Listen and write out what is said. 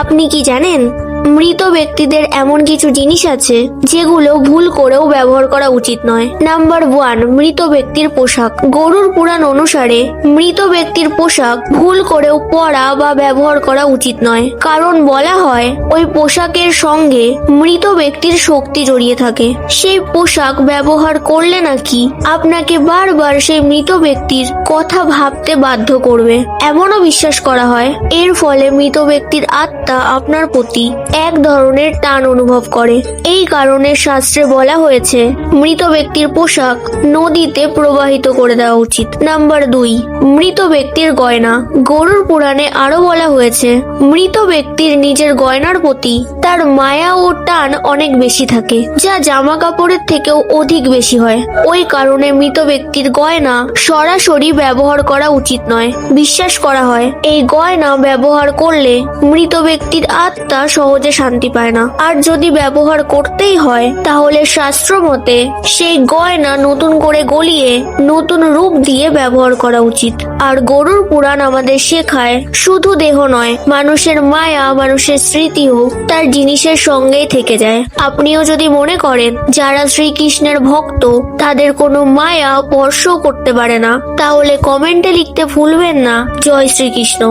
আপনি কি জানেন মৃত ব্যক্তিদের এমন কিছু জিনিস আছে যেগুলো ভুল করেও ব্যবহার করা উচিত নয়। নাম্বার 1, মৃত ব্যক্তির পোশাক। গরুড় পুরাণ অনুসারে মৃত ব্যক্তির পোশাক ভুল করেও পরা বা ব্যবহার করা উচিত নয়, কারণ বলা হয় ওই পোশাকের সঙ্গে মৃত ব্যক্তির শক্তি জড়িয়ে থাকে। সেই পোশাক ব্যবহার করলে নাকি আপনাকে বারবার সেই মৃত ব্যক্তির কথা ভাবতে বাধ্য করবে। এমনও বিশ্বাস করা হয় এর ফলে মৃত ব্যক্তির আত্মা আপনার প্রতি এক ধরনের টান অনুভব করে। এই কারণে শাস্ত্রে বলা হয়েছে মৃত ব্যক্তির পোশাক নদীতে প্রবাহিত করে দেওয়া উচিত। নাম্বার 2, মৃত ব্যক্তির গয়না। গরুড় পুরাণে আরো বলা হয়েছে মৃত ব্যক্তির নিজের গয়নার প্রতি তার মায়া ও টান অনেক বেশি থাকে, যা জামা কাপড়ের থেকেও অধিক বেশি হয়। ওই কারণে মৃত ব্যক্তির গয়না সরাসরি ব্যবহার করা উচিত নয়। বিশ্বাস করা হয় এই গয়না ব্যবহার করলে মৃত ব্যক্তির আত্মা সহজে শান্তি পায় না। আর যদি ব্যবহার করতেই হয় তাহলে শাস্ত্র মতে সেই গয়না নতুন করে গলিয়ে নতুন রূপ দিয়ে ব্যবহার করা উচিত। আর গরুড় পুরাণ আমাদের শেখায় শুধু দেহ নয়, মানুষের মায়া, মানুষের স্মৃতিও তার জিনিসের সঙ্গেই থেকে যায়। আপনিও যদি মনে করেন যারা শ্রীকৃষ্ণের ভক্ত তাদের কোনো মায়া স্পর্শ করতে পারে না, তাহলে কমেন্টে লিখতে ভুলবেন না জয় শ্রীকৃষ্ণ।